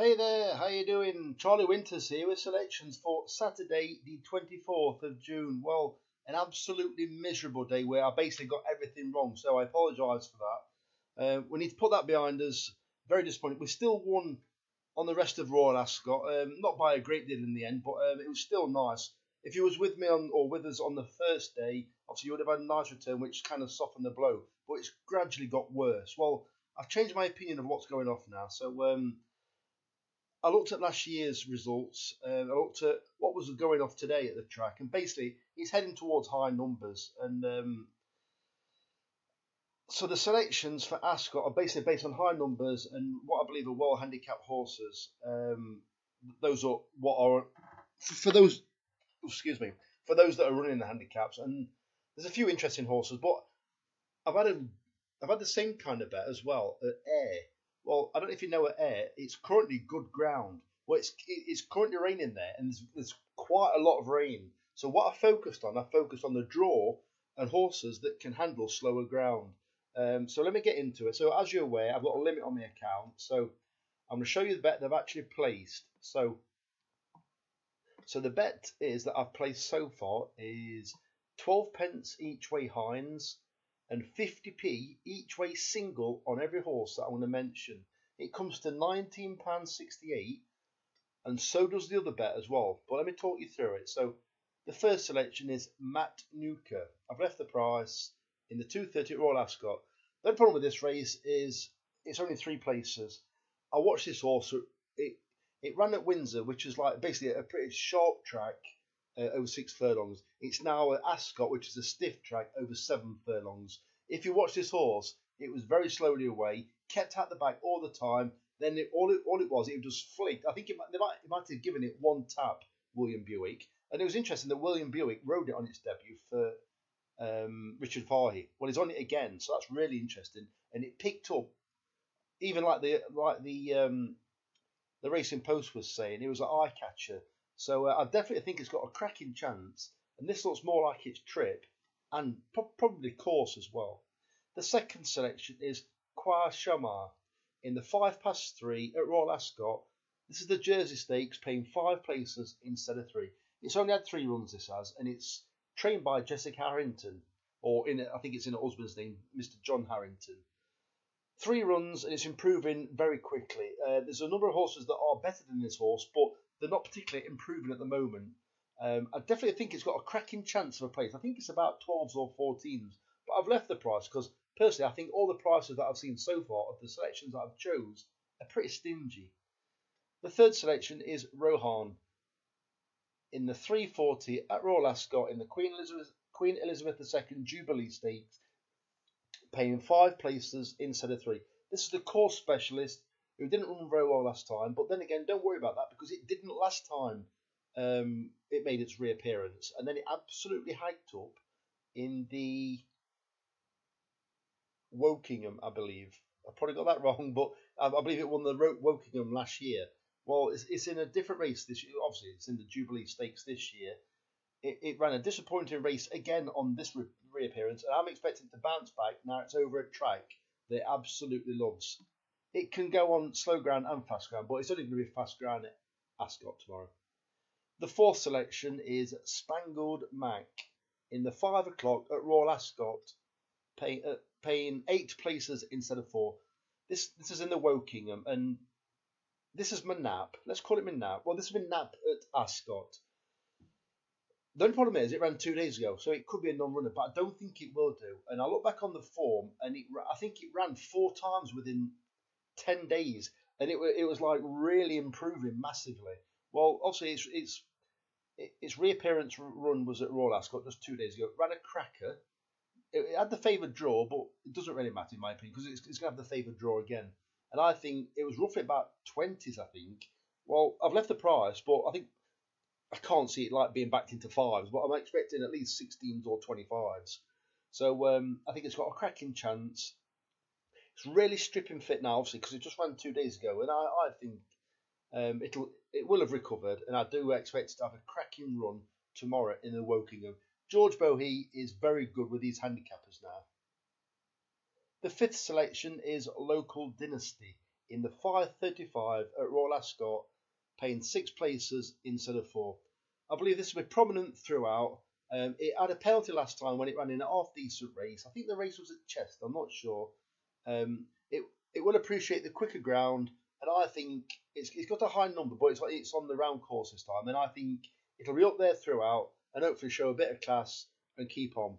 Hey there, how you doing? Charlie Winters here with selections for Saturday, the 24th of June. Well, an absolutely miserable day where I basically got everything wrong, so I apologise for that. We need to put that behind us. Very disappointed. We still won on the rest of Royal Ascot, not by a great deal in the end, but it was still nice. If you was with me on or with us on the first day, obviously you would have had a nice return, which kind of softened the blow. But it's gradually got worse. Well, I've changed my opinion of what's going off now, so. I looked at last year's results. I looked at what was going off today at the track, and basically he's heading towards high numbers. And so the selections for Ascot are basically based on high numbers and what I believe are well handicapped horses. Those are what are for those. Excuse me, for those that are running the handicaps. And there's a few interesting horses, but I've had the same kind of bet as well at Ayr. Well, I don't know if you know at Ayr, it's currently good ground. Well, it's currently raining there, and there's quite a lot of rain. So what I focused on the draw and horses that can handle slower ground. So let me get into it. So as you're aware, I've got a limit on my account. So I'm going to show you the bet they've actually placed. So the bet is that I've placed so far is 12 pence each way Hines and 50p each way single on every horse that I want to mention. It comes to £19.68, and so does the other bet as well. But let me talk you through it. So the first selection is Matt Nuka. I've left the price in the 2:30 at Royal Ascot. The only problem with this race is it's only 3 places. I watched this horse. It ran at Windsor, which is like basically a pretty sharp track. Over 6 furlongs. It's now at Ascot, which is a stiff track over 7 furlongs. If you watch this horse, it was very slowly away, kept at the back all the time. Then it just flicked. I think it might have given it one tap, William Buick. And it was interesting that William Buick rode it on its debut for Richard Fahey. Well, he's on it again, so that's really interesting. And it picked up, even like the Racing Post was saying, it was an eye catcher. So I definitely think it's got a cracking chance, and this looks more like its trip and probably course as well. The second selection is Kwa Shamar in the 5:3 at Royal Ascot. This is the Jersey Stakes, paying 5 places instead of 3. It's only had 3 runs, this has, and it's trained by Jessica Harrington, or I think it's in her husband's name, Mr. John Harrington. 3 runs, and it's improving very quickly. There's a number of horses that are better than this horse, but they're not particularly improving at the moment. I definitely think it's got a cracking chance of a place. I think it's about 12s or 14s, but I've left the price because personally I think all the prices that I've seen so far of the selections that I've chose are pretty stingy. The third selection is Rohan in the 3:40 at Royal Ascot in the Queen Elizabeth II Jubilee Stakes, paying 5 places instead of 3. This is the course specialist who didn't run very well last time, but then again, don't worry about that because it didn't last time it made its reappearance, and then it absolutely hiked up in the Wokingham, I believe. I probably got that wrong, but I believe it won the Wokingham last year. Well, it's in a different race this year. Obviously, it's in the Jubilee Stakes this year. It ran a disappointing race again on this reappearance, and I'm expecting to bounce back now it's over a track that it absolutely loves. It can go on slow ground and fast ground, but it's only going to be fast ground at Ascot tomorrow. The fourth selection is Spangled Mac in the 5 o'clock at Royal Ascot, paying 8 places instead of 4. This is in the Wokingham, and this is my nap. Let's call it my nap. Well, this is my nap at Ascot. The only problem is it ran 2 days ago, so it could be a non-runner, but I don't think it will do. And I look back on the form, and I think it ran 4 times within 10 days, and it was like really improving massively. Well, obviously its reappearance run was at Royal Ascot just 2 days ago. It ran a cracker. It had the favoured draw, but it doesn't really matter in my opinion because it's going to have the favoured draw again. And I think it was roughly about 20s, I think. Well, I've left the price, but I think I can't see it like being backed into 5s, but I'm expecting at least 16s or 25s. So I think it's got a cracking chance. It's really stripping fit now, obviously, because it just ran 2 days ago, and I think it will have recovered, and I do expect it to have a cracking run tomorrow in the Wokingham. George Bohey is very good with these handicappers now. The fifth selection is Local Dynasty in the 5:35 at Royal Ascot, paying 6 places instead of 4. I believe this will be prominent throughout. It had a penalty last time when it ran in a half decent race. I think the race was at Chester, I'm not sure. It will appreciate the quicker ground, and I think it's got a high number, but it's on the round course this time, and I think it'll be up there throughout and hopefully show a bit of class and keep on.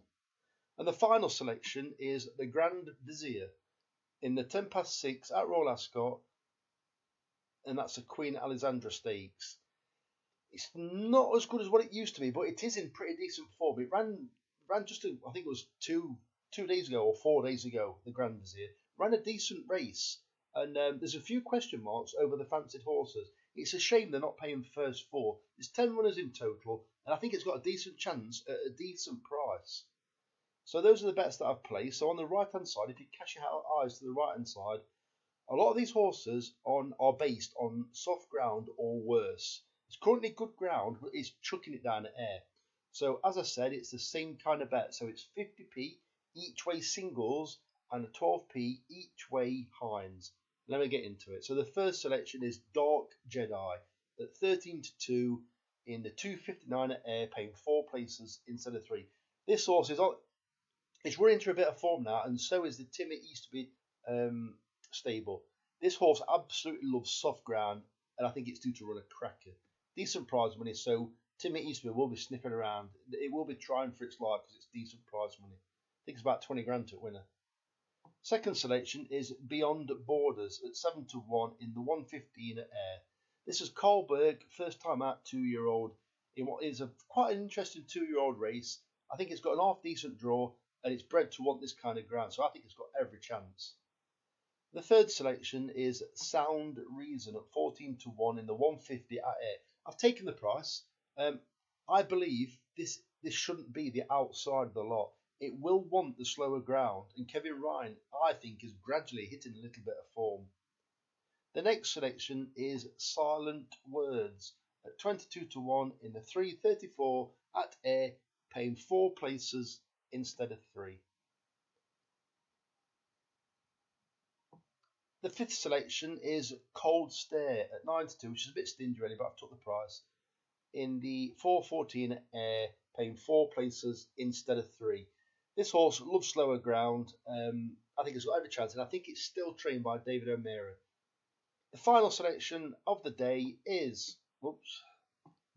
And the final selection is the Grand Vizier in the 6:10 at Royal Ascot, and that's a Queen Alexandra Stakes. It's not as good as what it used to be, but it is in pretty decent form. It ran just, I think it was two days ago or 4 days ago, the Grand Vizier. Ran a decent race, and there's a few question marks over the fancied horses. It's a shame they're not paying first 4. There's 10 runners in total, and I think it's got a decent chance at a decent price. So those are the bets that I've placed. So on the right hand side, if you cast your eyes to the right hand side, a lot of these horses are based on soft ground or worse. It's currently good ground, but it's chucking it down at air. So as I said, it's the same kind of bet. So it's 50p each way singles and a 12p each way hinds. Let me get into it. So the first selection is Dark Jedi at 13-2 in the 2:59 at air, paying 4 places instead of 3. This horse it's running into a bit of form now, and so is the Timmy Easterby stable. This horse absolutely loves soft ground, and I think it's due to run a cracker. Decent prize money, so Timmy Easterby will be sniffing around. It will be trying for its life because it's decent prize money. I think it's about 20 grand to win her. Second selection is Beyond Borders at 7-1 in the 1:15 at air. This is Carlberg, first time out 2-year-old in what is quite an interesting 2-year-old race. I think it's got an half decent draw, and it's bred to want this kind of ground, so I think it's got every chance. The third selection is Sound Reason at 14-1 in the 1:50 at air. I've taken the price. I believe this shouldn't be the outside of the lot. It will want the slower ground, and Kevin Ryan, I think, is gradually hitting a little bit of form. The next selection is Silent Words at 22-1 in the 3:34 at air, paying 4 places instead of 3. The fifth selection is Cold Stare at 9-2, which is a bit stingy really, but I've took the price. In the 4:14 at air, paying 4 places instead of 3. This horse loves slower ground. I think it's got every chance, and I think it's still trained by David O'Meara. The final selection of the day is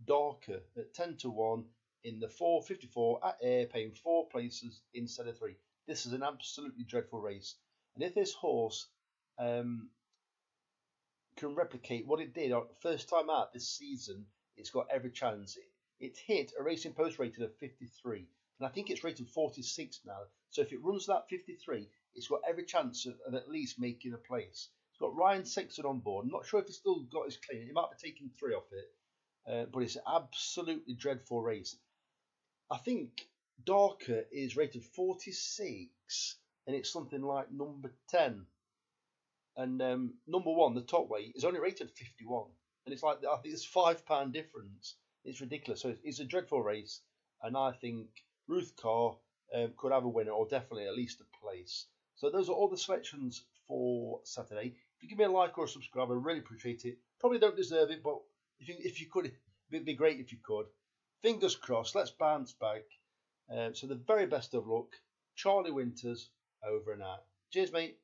Darker at 10-1 in the 4:54 at air, paying 4 places instead of 3. This is an absolutely dreadful race, and if this horse can replicate what it did on first time out this season, it's got every chance. It hit a Racing Post rated of 53, and I think it's rated 46 now. So if it runs that 53, it's got every chance of at least making a place. It's got Ryan Sexton on board. I'm not sure if he's still got his clean. He might be taking 3 off it, but it's an absolutely dreadful race. I think Darker is rated 46, and it's something like number 10. And number 1, the top weight, is only rated 51. And it's like, I think it's £5 difference. It's ridiculous. So it's a dreadful race. And I think Ruth Carr could have a winner, or definitely at least a place. So those are all the selections for Saturday. If you give me a like or a subscribe, I really appreciate it. Probably don't deserve it, but if you could, it'd be great if you could. Fingers crossed. Let's bounce back. So the very best of luck. Charlie Winters, over and out. Cheers, mate.